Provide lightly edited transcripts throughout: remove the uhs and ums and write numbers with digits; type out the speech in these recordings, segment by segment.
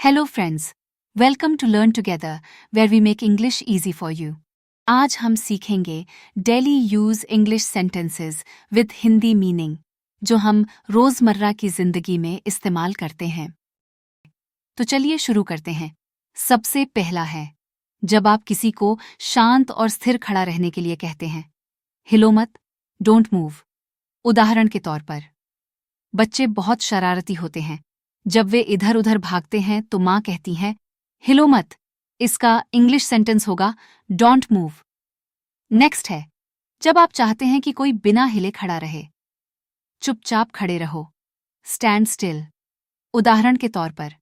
Hello friends, welcome to learn together where we make English easy for you. आज हम सीखेंगे daily use English sentences with Hindi meaning जो हम रोजमर्रा की जिंदगी में इस्तेमाल करते हैं। तो चलिए शुरू करते हैं। सबसे पहला है जब आप किसी को शांत और स्थिर खड़ा रहने के लिए कहते हैं। हिलो मत, डोंट मूव। उदाहरण के तौर पर, बच्चे बहुत शरारती होते हैं। जब वे इधर उधर भागते हैं तो माँ कहती हैं, हिलो मत। इसका इंग्लिश सेंटेंस होगा, डोंट मूव। नेक्स्ट है जब आप चाहते हैं कि कोई बिना हिले खड़ा रहे। चुपचाप खड़े रहो, स्टैंड स्टिल। उदाहरण के तौर पर,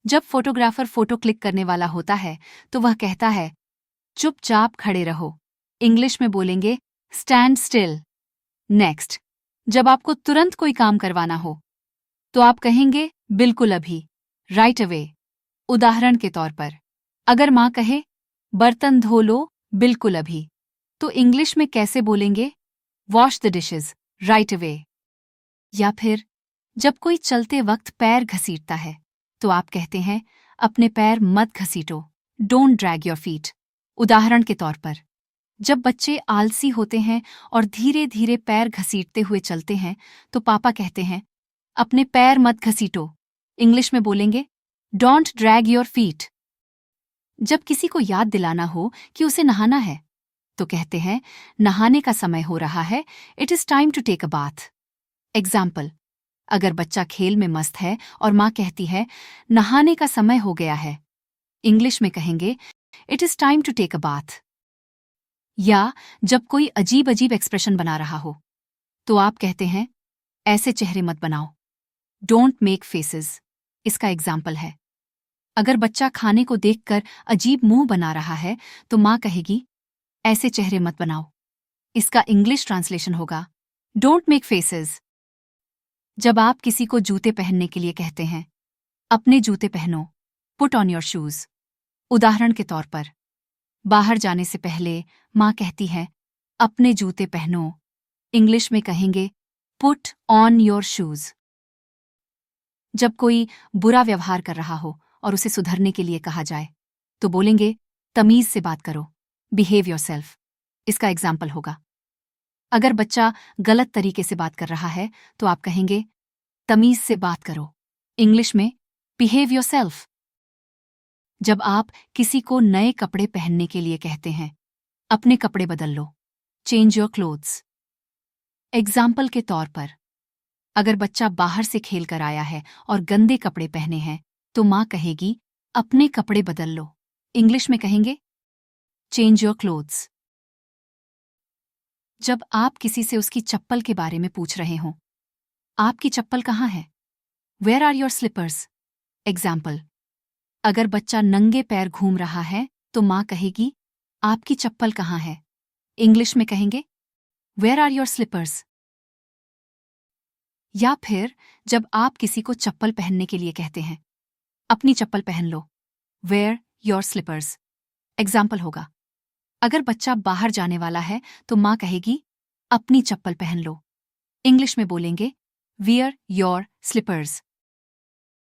जब फोटोग्राफर फोटो क्लिक करने वाला होता है तो वह कहता है, चुपचाप खड़े रहो। इंग्लिश में बोलेंगे, स्टैंड स्टिल। नेक्स्ट, जब आपको तुरंत कोई काम करवाना हो तो आप कहेंगे, बिल्कुल अभी, राइट अवे। उदाहरण के तौर पर, अगर माँ कहे, बर्तन धो लो बिल्कुल अभी, तो इंग्लिश में कैसे बोलेंगे, wash the dishes right away. या फिर जब कोई चलते वक्त पैर घसीटता है तो आप कहते हैं, अपने पैर मत घसीटो, डोंट ड्रैग योर फीट। उदाहरण के तौर पर, जब बच्चे आलसी होते हैं और धीरे धीरे पैर घसीटते हुए चलते हैं तो पापा कहते हैं, अपने पैर मत घसीटो। इंग्लिश में बोलेंगे, डोंट ड्रैग योर फीट। जब किसी को याद दिलाना हो कि उसे नहाना है तो कहते हैं, नहाने का समय हो रहा है, it is time to take a bath. Example, अगर बच्चा खेल में मस्त है और माँ कहती है, नहाने का समय हो गया है, इंग्लिश में कहेंगे, it is time to take a bath. या जब कोई अजीब अजीब एक्सप्रेशन बना रहा हो तो आप कहते हैं, ऐसे चेहरे मत बनाओ, डोंट मेक फेसेस। इसका एग्जाम्पल है, अगर बच्चा खाने को देखकर अजीब मुंह बना रहा है तो माँ कहेगी, ऐसे चेहरे मत बनाओ। इसका इंग्लिश ट्रांसलेशन होगा, डोंट मेक फेसेस। जब आप किसी को जूते पहनने के लिए कहते हैं, अपने जूते पहनो, पुट ऑन योर शूज। उदाहरण के तौर पर, बाहर जाने से पहले माँ कहती है, अपने जूते पहनो। इंग्लिश में कहेंगे, पुट ऑन योर शूज। जब कोई बुरा व्यवहार कर रहा हो और उसे सुधरने के लिए कहा जाए तो बोलेंगे, तमीज से बात करो, बिहेव योरसेल्फ। इसका एग्जाम्पल होगा, अगर बच्चा गलत तरीके से बात कर रहा है तो आप कहेंगे, तमीज से बात करो। इंग्लिश में, बिहेव योरसेल्फ। जब आप किसी को नए कपड़े पहनने के लिए कहते हैं, अपने कपड़े बदल लो, चेंज योर क्लोथ्स। एग्जाम्पल के तौर पर, अगर बच्चा बाहर से खेल कर आया है और गंदे कपड़े पहने हैं तो माँ कहेगी, अपने कपड़े बदल लो। इंग्लिश में कहेंगे, चेंज योर क्लोथ्स। जब आप किसी से उसकी चप्पल के बारे में पूछ रहे हों, आपकी चप्पल कहाँ है, where are your slippers. Example, अगर बच्चा नंगे पैर घूम रहा है तो माँ कहेगी, आपकी चप्पल कहाँ है। इंग्लिश में कहेंगे, वेयर आर योर स्लीपर्स। या फिर जब आप किसी को चप्पल पहनने के लिए कहते हैं, अपनी चप्पल पहन लो, वेयर योर स्लीपर्स। एग्जाम्पल होगा, अगर बच्चा बाहर जाने वाला है तो माँ कहेगी, अपनी चप्पल पहन लो। इंग्लिश में बोलेंगे, वियर योर स्लीपर्स।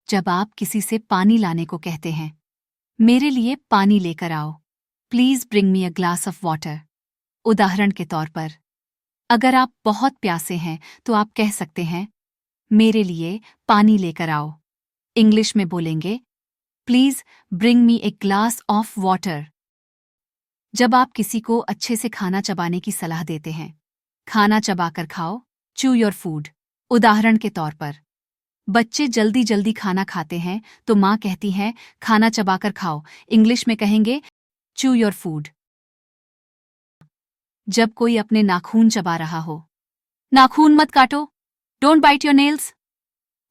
जब आप किसी से पानी लाने को कहते हैं, मेरे लिए पानी लेकर आओ, please bring me a glass of water. उदाहरण के तौर पर, अगर आप बहुत प्यासे हैं तो आप कह सकते हैं, मेरे लिए पानी लेकर आओ। इंग्लिश में बोलेंगे, please bring me a glass of water. जब आप किसी को अच्छे से खाना चबाने की सलाह देते हैं, खाना चबाकर खाओ, च्यू योर फूड। उदाहरण के तौर पर, बच्चे जल्दी जल्दी खाना खाते हैं तो माँ कहती है, खाना चबाकर खाओ। इंग्लिश में कहेंगे, च्यू योर फूड। जब कोई अपने नाखून चबा रहा हो, नाखून मत काटो, don't bite your nails.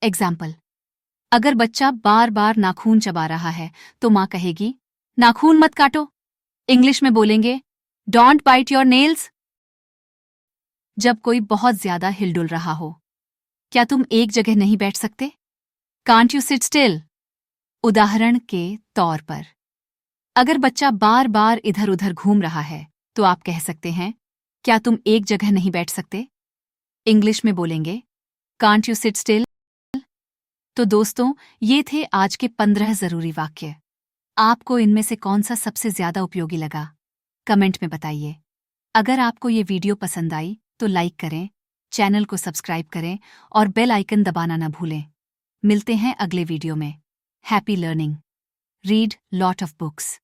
Example, अगर बच्चा बार बार नाखून चबा रहा है तो माँ कहेगी, नाखून मत काटो। इंग्लिश में बोलेंगे, डोंट बाइट योर नेल्स। जब कोई बहुत ज्यादा हिलडुल रहा हो, क्या तुम एक जगह नहीं बैठ सकते, कांट यू सिट स्टिल। उदाहरण के तौर पर, अगर बच्चा बार बार इधर उधर घूम रहा है तो आप कह सकते हैं, क्या तुम एक जगह नहीं बैठ सकते। इंग्लिश में बोलेंगे, कांट यू सिट स्टिल। तो दोस्तों, ये थे आज के 15 जरूरी वाक्य। आपको इनमें से कौन सा सबसे ज्यादा उपयोगी लगा? कमेंट में बताइए। अगर आपको ये वीडियो पसंद आई तो लाइक करें, चैनल को सब्सक्राइब करें और बेल आइकन दबाना न भूलें। मिलते हैं अगले वीडियो में। Happy learning. Read lot of books.